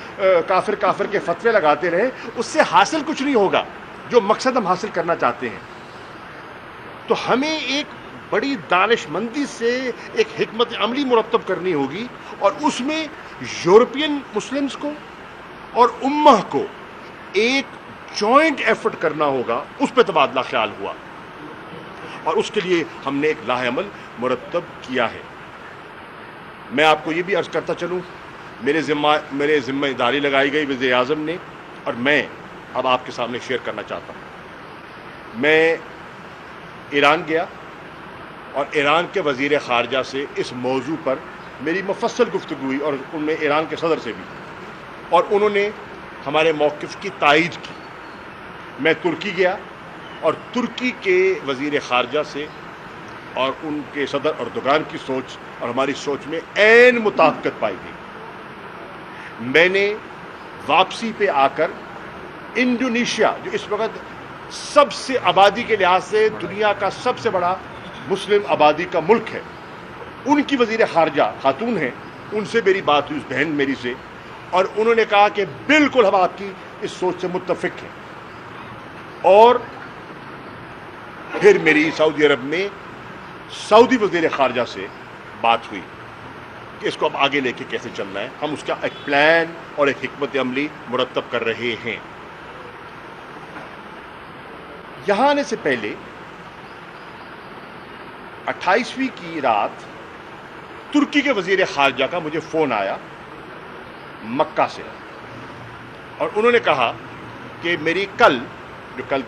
کافر کے فتوے لگاتے رہیں, اس سے حاصل کچھ نہیں ہوگا جو مقصد ہم حاصل کرنا چاہتے ہیں. تو ہمیں ایک بڑی دانش مندی سے ایک حکمت عملی مرتب کرنی ہوگی, اور اس میں یورپین مسلمز کو اور امہ کو ایک جوائنٹ ایفرٹ کرنا ہوگا. اس پہ تبادلہ خیال ہوا, اور اس کے لیے ہم نے ایک لاہ عمل مرتب کیا ہے. میں آپ کو یہ بھی عرض کرتا چلوں, میرے ذمہ داری لگائی گئی وزیر اعظم نے, اور میں اب آپ کے سامنے شیئر کرنا چاہتا ہوں. میں ایران گیا اور ایران کے وزیر خارجہ سے اس موضوع پر میری مفصل گفتگو ہوئی, اور ان میں ایران کے صدر سے بھی, اور انہوں نے ہمارے موقف کی تائید کی. میں ترکی گیا اور ترکی کے وزیر خارجہ سے اور ان کے صدر اردوغان کی سوچ اور ہماری سوچ میں عین مطابقت پائی گئی. میں نے واپسی پہ آ کر انڈونیشیا, جو اس وقت سب سے آبادی کے لحاظ سے دنیا کا سب سے بڑا مسلم آبادی کا ملک ہے, ان کی وزیر خارجہ خاتون ہیں, ان سے میری بات ہوئی, اس بہن میری سے, اور انہوں نے کہا کہ بالکل ہم آپ کی اس سوچ سے متفق ہیں. اور پھر میری سعودی عرب میں سعودی وزیر خارجہ سے بات ہوئی کہ اس کو اب آگے لے کے کیسے چلنا ہے. ہم اس کا ایک پلان اور ایک حکمت عملی مرتب کر رہے ہیں. یہاں آنے سے پہلے 28ویں کی رات ترکی کے وزیر خارجہ کا مجھے فون آیا مکہ سے, اور انہوں نے کہا کہ میری کل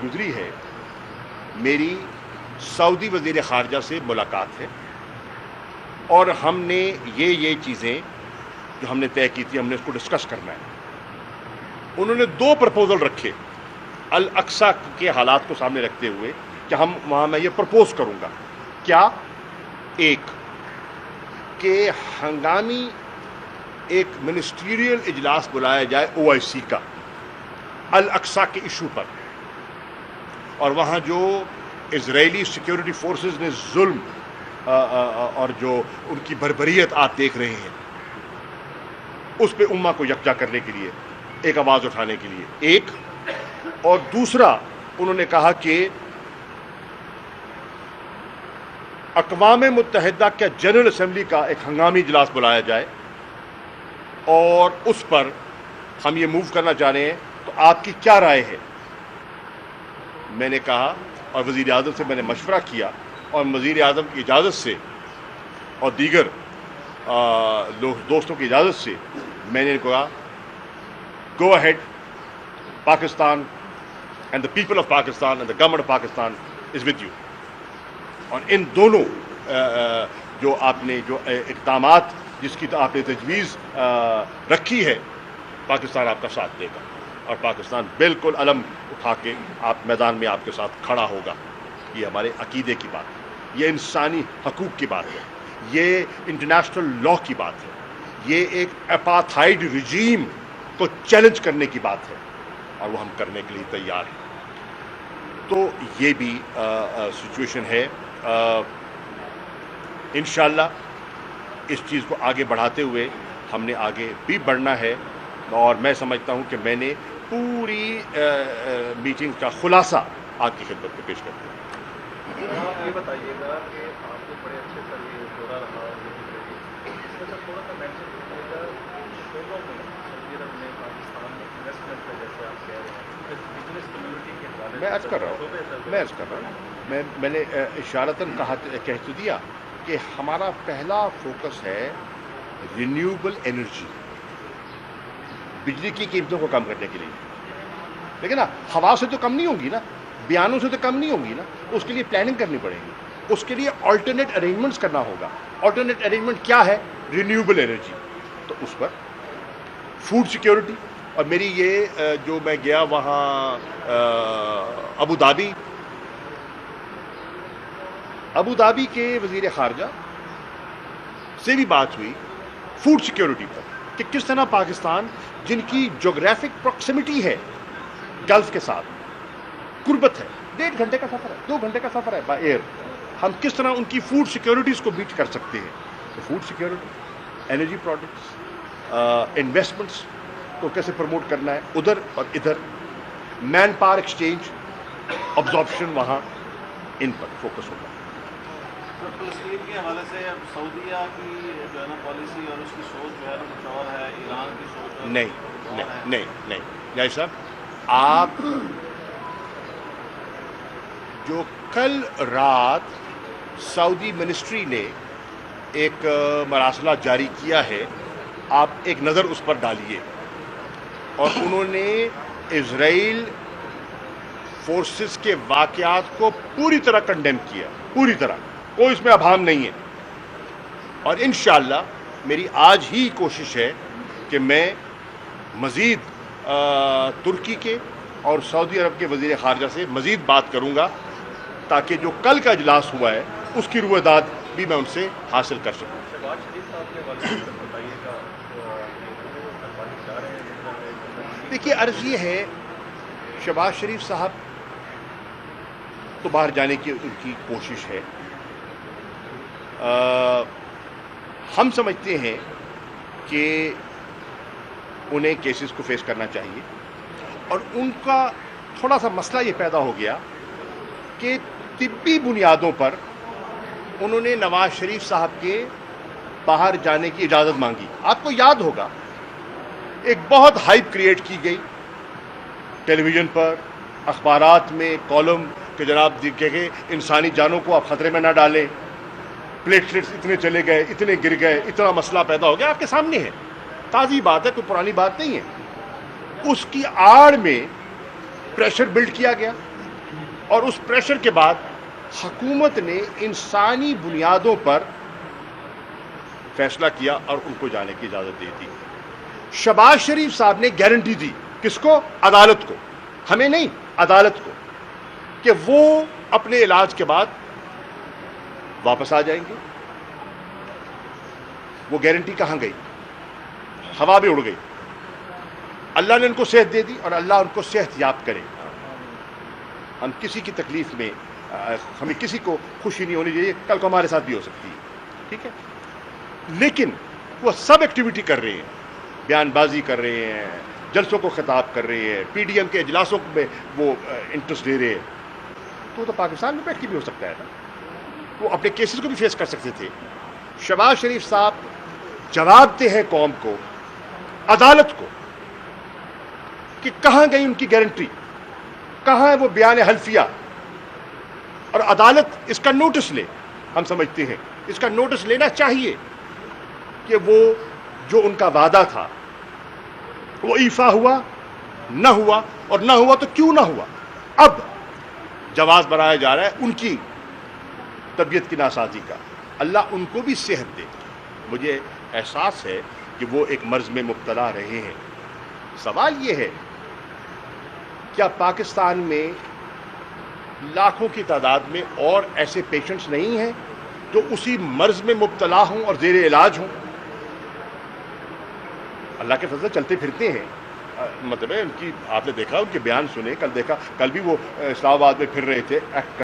گزری ہے, میری سعودی وزیر خارجہ سے ملاقات ہے, اور ہم نے یہ چیزیں جو ہم نے طے کی تھی, ہم نے اس کو ڈسکس کرنا ہے. انہوں نے 2 پرپوزل رکھے الاقصی کے حالات کو سامنے رکھتے ہوئے کہ ہم وہاں میں یہ پرپوز کروں گا. کیا؟ ایک کہ ہنگامی ایک منسٹریل اجلاس بلایا جائے OIC کا الاقصی کے ایشو پر, اور وہاں جو اسرائیلی سیکیورٹی فورسز نے ظلم اور جو ان کی بربریت آپ دیکھ رہے ہیں, اس پہ امہ کو یکجا کرنے کے لیے ایک آواز اٹھانے کے لیے ایک. اور دوسرا انہوں نے کہا کہ اقوام متحدہ کے جنرل اسمبلی کا ایک ہنگامی اجلاس بلایا جائے, اور اس پر ہم یہ موو کرنا چاہ رہے ہیں, تو آپ کی کیا رائے ہے؟ میں نے کہا, اور وزیر اعظم سے میں نے مشورہ کیا, اور وزیر اعظم کی اجازت سے اور دیگر دوستوں کی اجازت سے میں نے کہا go ahead, Pakistan and the people of Pakistan and the government of Pakistan is with you. اور ان دونوں جو آپ نے جو اقدامات جس کی آپ نے تجویز رکھی ہے, پاکستان آپ کا ساتھ دے گا, اور پاکستان بالکل علم اٹھا کے آپ میدان میں آپ کے ساتھ کھڑا ہوگا. یہ ہمارے عقیدے کی بات ہے, یہ انسانی حقوق کی بات ہے, یہ انٹرنیشنل لا کی بات ہے, یہ ایک اپارتھائڈ رجیم کو چیلنج کرنے کی بات ہے, اور وہ ہم کرنے کے لیے تیار ہیں. تو یہ بھی سچویشن ہے. انشاءاللہ اس چیز کو آگے بڑھاتے ہوئے ہم نے آگے بھی بڑھنا ہے, اور میں سمجھتا ہوں کہ میں نے پوری میٹنگ کا خلاصہ آپ کی خدمت میں پیش کر دیا. آپ یہ بتائیے گا کہ آپ کو بڑے اچھے سے یہ دورہ رہا, اس میں سب تھوڑا سا مینشن کیجیے گا شعبوں میں سعودی عرب میں پاکستان میں انویسٹمنٹ کا, جیسے آپ کہہ رہے ہیں بزنس کمیونٹی کے حوالے سے. میں عرض کر رہا ہوں, میں نے اشارتاً کہہ تو دیا کہ ہمارا پہلا فوکس ہے رینیوبل انرجی, بجلی کی قیمتوں کو کم کرنے کے لیے. لیکن نا ہوا سے تو کم نہیں ہوگی نا, بیانوں سے تو کم نہیں ہوگی نا, اس کے لیے پلاننگ کرنی پڑے گی, اس کے لیے آلٹرنیٹ ارینجمنٹس کرنا ہوگا. آلٹرنیٹ ارینجمنٹ کیا ہے؟ Renewable energy. تو اس پر فوڈ سیکیورٹی, اور میری یہ جو میں گیا وہاں ابو دھابی کے وزیر خارجہ سے بھی بات ہوئی فوڈ سیکیورٹی پر, کہ کس طرح پاکستان جن کی جغرافک پروکسیمٹی ہے گلف کے ساتھ, قربت ہے, 1.5 گھنٹے کا سفر ہے, 2 گھنٹے کا سفر ہے بائی ایئر, ہم کس طرح ان کی فوڈ سیکیورٹیز کو بیٹ کر سکتے ہیں. تو food security, energy products, investments کو کیسے پروموٹ کرنا ہے ادھر اور ادھر, مین پاور ایکسچینج, ابزارپشن, وہاں ان پر فوکس ہوگا. فلسطین کے حوالے سے سعودیہ کی جو ہے نا پالیسی اور اس کی سوچ جو ہے نا کچھ اور ہے, ایران کی سوچ نہیں جائے صاحب, آپ جو کل رات سعودی منسٹری نے ایک مراسلہ جاری کیا ہے, آپ ایک نظر اس پر ڈالیے, اور انہوں نے اسرائیل فورسز کے واقعات کو پوری طرح کنڈیم کیا, پوری طرح, کوئی اس میں ابہام نہیں ہے. اور انشاءاللہ میری آج ہی کوشش ہے کہ میں مزید ترکی کے اور سعودی عرب کے وزیر خارجہ سے مزید بات کروں گا, تاکہ جو کل کا اجلاس ہوا ہے اس کی رویداد بھی میں ان سے حاصل کر سکوں. شہباز شریف صاحب کے حوالے سے بتائیے گا, جا رہے ہیں. دیکھیے عرض یہ ہے, شہباز شریف صاحب تو باہر جانے کی ان کی کوشش ہے. ہم سمجھتے ہیں کہ انہیں کیسز کو فیس کرنا چاہیے, اور ان کا تھوڑا سا مسئلہ یہ پیدا ہو گیا کہ طبی بنیادوں پر انہوں نے نواز شریف صاحب کے باہر جانے کی اجازت مانگی. آپ کو یاد ہوگا ایک بہت ہائپ کریٹ کی گئی ٹیلی ویژن پر, اخبارات میں کالم کہ جناب کہ انسانی جانوں کو آپ خطرے میں نہ ڈالیں, پلیٹلیٹس اتنے چلے گئے, اتنے گر گئے, اتنا مسئلہ پیدا ہو گیا. آپ کے سامنے ہے, تازی بات ہے, کوئی پرانی بات نہیں ہے. اس کی آڑ میں پریشر بلڈ کیا گیا, اور اس پریشر کے بعد حکومت نے انسانی بنیادوں پر فیصلہ کیا اور ان کو جانے کی اجازت دے دی. شہباز شریف صاحب نے گارنٹی دی, کس کو؟ عدالت کو, ہمیں نہیں, عدالت کو, کہ وہ اپنے علاج کے بعد واپس آ جائیں گے. وہ گارنٹی کہاں گئی؟ ہوا بھی اڑ گئی. اللہ نے ان کو صحت دے دی, اور اللہ ان کو صحت یاب کرے. ہم کسی کی تکلیف میں, ہمیں کسی کو خوشی نہیں ہونی چاہیے, کل کو ہمارے ساتھ بھی ہو سکتی ہے, ٹھیک ہے. لیکن وہ سب ایکٹیویٹی کر رہے ہیں, بیان بازی کر رہے ہیں, جلسوں کو خطاب کر رہے ہیں, پی ڈی ایم کے اجلاسوں میں وہ انٹرسٹ لے رہے ہیں. تو پاکستان میں بیٹھ کے بھی ہو سکتا ہے نا, وہ اپنے کیسز کو بھی فیس کر سکتے تھے. شہباز شریف صاحب جواب دہ ہیں قوم کو, عدالت کو, کہ کہاں گئی ان کی گارنٹی, کہاں ہے وہ بیان حلفیہ. اور عدالت اس کا نوٹس لے. ہم سمجھتے ہیں اس کا نوٹس لینا چاہیے کہ وہ جو ان کا وعدہ تھا وہ ایفا ہوا, نہ ہوا, اور نہ ہوا تو کیوں نہ ہوا. اب جواز بنایا جا رہا ہے ان کی طبیعت کی ناسازی کا. اللہ ان کو بھی صحت دے. مجھے احساس ہے کہ وہ ایک مرض میں مبتلا رہے ہیں. سوال یہ ہے, کیا پاکستان میں لاکھوں کی تعداد میں اور ایسے پیشنٹس نہیں ہیں جو اسی مرض میں مبتلا ہوں اور زیر علاج ہوں؟ اللہ کے فضل چلتے پھرتے ہیں, مطلب ہے ان کی آپ نے دیکھا ان کے بیان سنے کل بھی وہ اسلام آباد میں پھر رہے تھے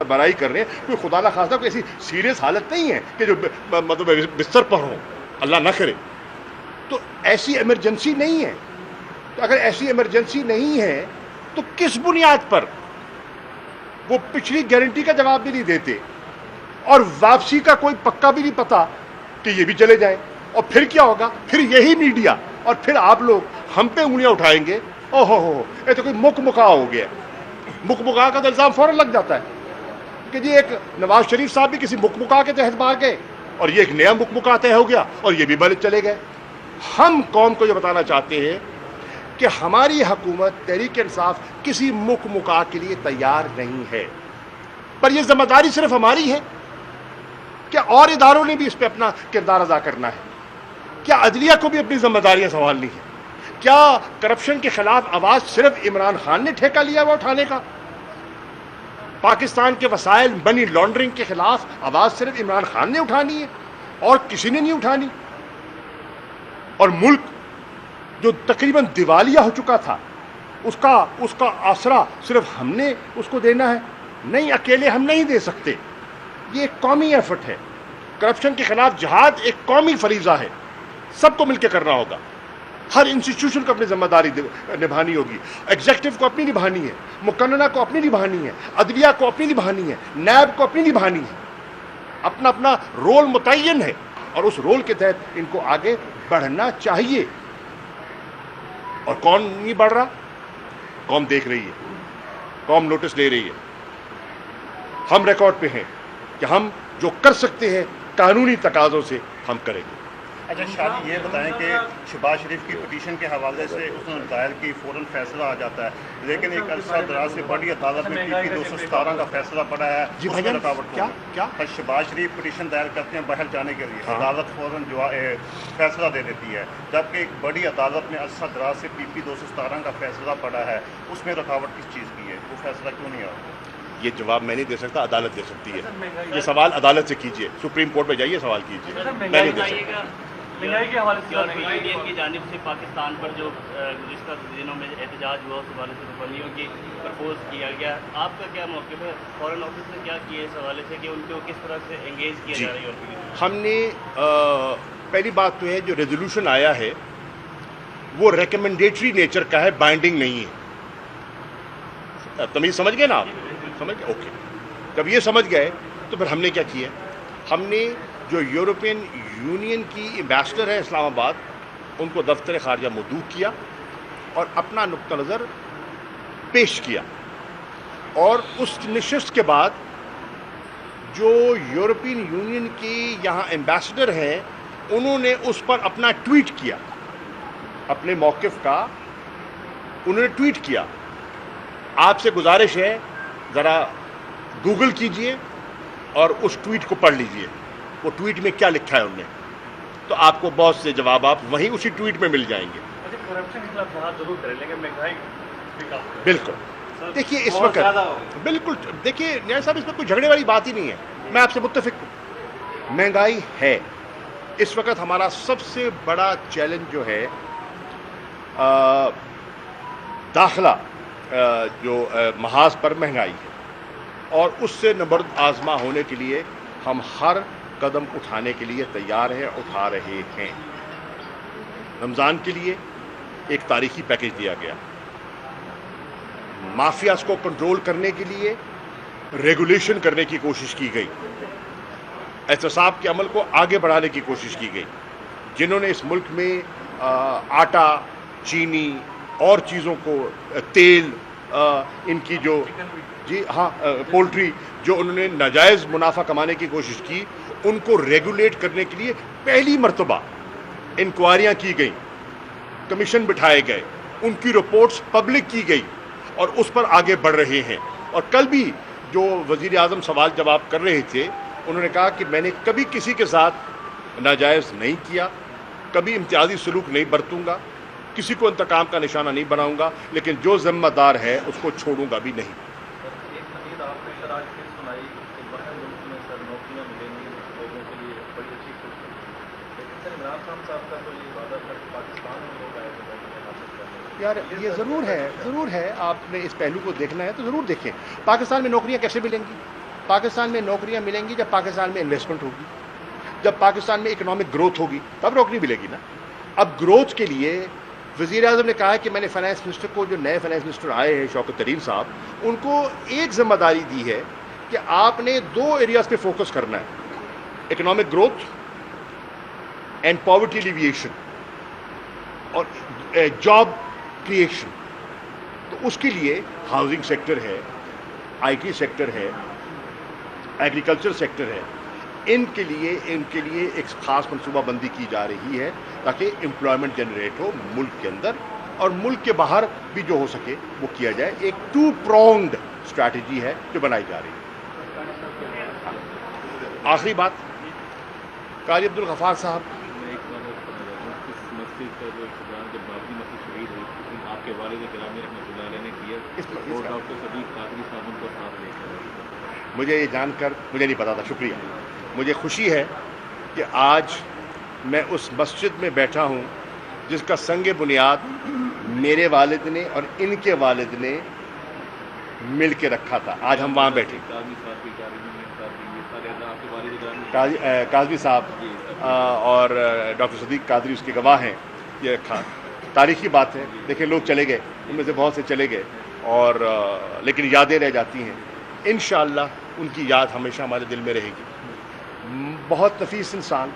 برائی کر رہے ہیں کوئی خدا نہ خواستہ کوئی ایسی سیریس حالت نہیں ہے کہ جو مطلب بستر پر ہوں اللہ نہ کرے تو ایسی ایمرجنسی نہیں ہے تو اگر ایسی ایمرجنسی نہیں ہے تو کس بنیاد پر وہ پچھلی گارنٹی کا جواب بھی نہیں دیتے اور واپسی کا کوئی پکا بھی نہیں پتا کہ یہ بھی چلے جائیں اور پھر کیا ہوگا پھر یہی میڈیا اور پھر آپ لوگ ہم پہ انگلیاں اٹھائیں گے او ہو یہ تو کوئی مک مکا ہو گیا مک مکا کا تو الزام فوراً لگ جاتا ہے کہ جی ایک نواز شریف صاحب بھی کسی مک مکا کے تحت بھاگ گئے اور یہ ایک نیا مک مکا طے ہو گیا اور یہ بھی بلد چلے گئے ہم قوم کو یہ بتانا چاہتے ہیں کہ ہماری حکومت تحریک انصاف کسی مک مکا کے لیے تیار نہیں ہے پر یہ ذمہ داری صرف ہماری ہے کیا اور اداروں نے بھی اس پہ اپنا کردار ادا کرنا ہے کیا عدلیہ کو بھی اپنی ذمہ داریاں سنبھالنی ہے کیا کرپشن کے خلاف آواز صرف عمران خان نے ٹھیکہ لیا ہوا اٹھانے کا پاکستان کے وسائل منی لانڈرنگ کے خلاف آواز صرف عمران خان نے اٹھانی ہے اور کسی نے نہیں اٹھانی اور ملک جو تقریباً دیوالیہ ہو چکا تھا اس کا آسرا صرف ہم نے اس کو دینا ہے نہیں اکیلے ہم نہیں دے سکتے یہ ایک قومی ایفرٹ ہے کرپشن کے خلاف جہاد ایک قومی فریضہ ہے سب کو مل کے کرنا ہوگا ہر انسٹیٹیوشن کو اپنی ذمہ داری نبھانی ہوگی ایگزیکٹو کو اپنی نبھانی ہے مقننہ کو اپنی نبھانی ہے عدلیہ کو اپنی نبھانی ہے نیب کو اپنی نبھانی ہے اپنا اپنا رول متعین ہے اور اس رول کے تحت ان کو آگے بڑھنا چاہیے اور کون نہیں بڑھ رہا قوم دیکھ رہی ہے قوم نوٹس لے رہی ہے ہم ریکارڈ پہ ہیں کہ ہم جو کر سکتے ہیں قانونی تقاضوں سے ہم کریں گے اچھا شادی یہ بتائیں کہ شہباز شریف کی پٹیشن کے حوالے سے اس نے دائر کی فوراً فیصلہ آ جاتا ہے لیکن ایک عرصہ دراز سے بڑی عدالت میں پی 217 کا فیصلہ پڑا ہے جی اس میں بھائی رکاوٹ کیا شہباز شریف پٹیشن دائر کرتے ہیں باہر جانے کے لیے عدالت فوراً فیصلہ دے دیتی ہے جبکہ ایک بڑی عدالت میں عرصہ دراز سے پی 217 کا فیصلہ پڑا ہے اس میں رکاوٹ کس چیز کی ہے وہ فیصلہ کیوں نہیں آ یہ جواب میں نہیں دے سکتا عدالت دے سکتی ہے یہ سوال عدالت سے کیجئے سپریم کورٹ میں جائیے سوال کیجئے میں نہیں دے سکتا مہنگائی کے حوالے سے یونین کی جانب سے پاکستان پر جو گزشتہ دنوں میں احتجاج ہوا اس حوالے سے پابندیوں کی پرپوز کیا گیا آپ کا کیا موقف ہے فورن آفس نے کیا کیا اس حوالے سے کہ ان کو کس طرح سے انگیج کیا جا رہا ہے ہم نے پہلی بات تو ہے جو ریزولوشن آیا ہے وہ ریکمنڈیٹری نیچر کا ہے بائنڈنگ نہیں ہے تمیز سمجھ گئے نا آپ سمجھ گئے اوکے جب یہ سمجھ گئے تو پھر ہم نے کیا کیا ہم نے جو یورپین یونین کی ایمبیسڈر ہے اسلام آباد ان کو دفتر خارجہ مدعو کیا اور اپنا نقطہ نظر پیش کیا اور اس نشست کے بعد جو یورپین یونین کی یہاں ایمبیسڈر ہیں انہوں نے اس پر اپنا ٹویٹ کیا اپنے موقف کا انہوں نے ٹویٹ کیا آپ سے گزارش ہے ذرا گوگل کیجئے اور اس ٹویٹ کو پڑھ لیجئے وہ ٹویٹ میں کیا لکھا ہے انہوں نے تو آپ کو بہت سے جوابات وہیں اسی ٹویٹ میں مل جائیں گے کرپشن کے خلاف جہاد ضرور کریں لیکن مہنگائی بالکل دیکھیے اس وقت بالکل دیکھیے نیاز صاحب اس میں کوئی جھگڑے والی بات ہی نہیں ہے میں آپ سے متفق ہوں مہنگائی ہے اس وقت ہمارا سب سے بڑا چیلنج جو ہے داخلہ جو محاذ پر مہنگائی ہے اور اس سے نبرد آزما ہونے کے لیے ہم ہر قدم اٹھانے کے لیے تیار ہیں اٹھا رہے ہیں رمضان کے لیے ایک تاریخی پیکیج دیا گیا مافیاز کو کنٹرول کرنے کے لیے ریگولیشن کرنے کی کوشش کی گئی احتساب کے عمل کو آگے بڑھانے کی کوشش کی گئی جنہوں نے اس ملک میں آٹا چینی اور چیزوں کو تیل ان کی جو جی ہاں پولٹری جو انہوں نے ناجائز منافع کمانے کی کوشش کی ان کو ریگولیٹ کرنے کے لیے پہلی مرتبہ انکوائریاں کی گئیں کمیشن بٹھائے گئے ان کی رپورٹس پبلک کی گئی اور اس پر آگے بڑھ رہے ہیں اور کل بھی جو وزیر اعظم سوال جواب کر رہے تھے انہوں نے کہا کہ میں نے کبھی کسی کے ساتھ ناجائز نہیں کیا کبھی امتیازی سلوک نہیں برتوں گا کسی کو انتقام کا نشانہ نہیں بناؤں گا لیکن جو ذمہ دار ہے اس کو چھوڑوں گا بھی نہیں ایک حدیث آپ نے سر آج پھر سنائی کہ باہر ملک میں سر نوکریاں ملیں گی لوگوں کے لیے بڑی اچھی خوشخبری لیکن سر عمران خان صاحب کا تو یہ وعدہ تھا کہ پاکستان میں لوگ آئے تو حاصل کرنے یار یہ ضرور ہے آپ نے اس پہلو کو دیکھنا ہے تو ضرور دیکھیں. پاکستان میں نوکریاں کیسے ملیں گی؟ پاکستان میں نوکریاں ملیں گی جب پاکستان میں انویسٹمنٹ ہوگی, جب پاکستان میں اکنامک گروتھ ہوگی, تب نوکری ملے گی نا. اب گروتھ کے لیے وزیر اعظم نے کہا ہے کہ میں نے فائنانس منسٹر کو, جو نئے فائنانس منسٹر آئے ہیں شوکت ترین صاحب, ان کو ایک ذمہ داری دی ہے کہ آپ نے 2 ایریاز پہ فوکس کرنا ہے, economic growth and poverty alleviation, اور جاب کریشن. تو اس کے لیے ہاؤسنگ سیکٹر ہے, آئی ٹی سیکٹر ہے, ایگریکلچر سیکٹر ہے, ان کے لیے ایک خاص منصوبہ بندی کی جا رہی ہے تاکہ امپلائمنٹ جنریٹ ہو ملک کے اندر اور ملک کے باہر بھی جو ہو سکے وہ کیا جائے. ایک 2 pronged اسٹریٹجی ہے جو بنائی جا رہی ہے. آخری بات, قاری عبدالغفار صاحب, میں ایک بار اس مسجد کا جو افتتاح جب بابری مسجد شہید ہوئی, آپ کے والد گرامی رحمۃ اللہ علیہ نے کیا, اور ڈاکٹر صدیق قادری صاحب ان کو ساتھ لے کر. مجھے یہ جان کر مجھے نہیں پتا تھا, شکریہ. مجھے خوشی ہے کہ آج میں اس مسجد میں بیٹھا ہوں جس کا سنگ بنیاد میرے والد نے اور ان کے والد نے مل کے رکھا تھا. آج ہم وہاں بیٹھے. قاضی صاحب کی آپ کے والد گرامی قاضی صاحب اور ڈاکٹر صدیق قادری اس کے گواہ ہیں. یہ رکھا تاریخی بات ہے. دیکھیں لوگ چلے گئے, ان میں سے بہت سے چلے گئے, اور لیکن یادیں رہ جاتی ہیں. انشاءاللہ ان کی یاد ہمیشہ ہمارے دل میں رہے گی. بہت نفیس انسان,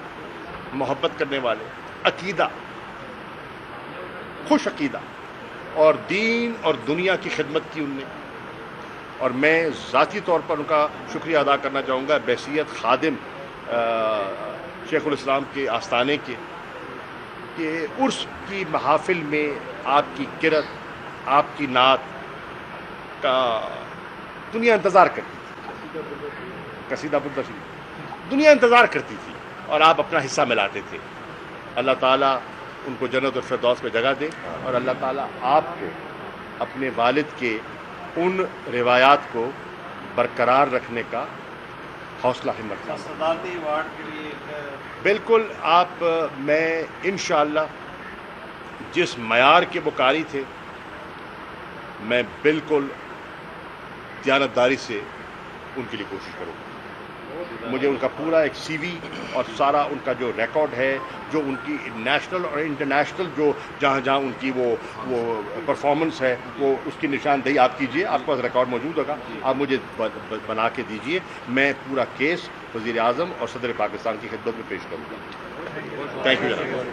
محبت کرنے والے, عقیدہ, خوش عقیدہ, اور دین اور دنیا کی خدمت کی ان نے. اور میں ذاتی طور پر ان کا شکریہ ادا کرنا چاہوں گا بحیثیت خادم شیخ الاسلام کے آستانے کے, کہ عرس کی محافل میں آپ کی کرت, آپ کی نعت کا دنیا انتظار کرتی تھی. قصیدہ بردہ شریف دنیا انتظار کرتی تھی اور آپ اپنا حصہ ملاتے تھے. اللہ تعالیٰ ان کو جنت الفردوس میں جگہ دے, اور اللہ تعالیٰ آپ کو اپنے والد کے ان روایات کو برقرار رکھنے کا حوصلہ ہمت دے. صدارتی ایوارڈ کے لیے بالکل آپ, میں انشاءاللہ جس معیار کے بکاری تھے میں بالکل دیانتداری سے ان کے لیے کوشش کروں گا. مجھے ان کا پورا ایک سی وی اور سارا ان کا جو ریکارڈ ہے, جو ان کی نیشنل اور انٹرنیشنل جو جہاں جہاں ان کی وہ پرفارمنس ہے, وہ اس کی نشاندہی آپ کیجئے. آپ کے پاس ریکارڈ موجود ہوگا, آپ مجھے بنا کے دیجئے. میں پورا کیس وزیر اعظم اور صدر پاکستان کی خدمت میں پیش کروں گا. تھینک یو جناب.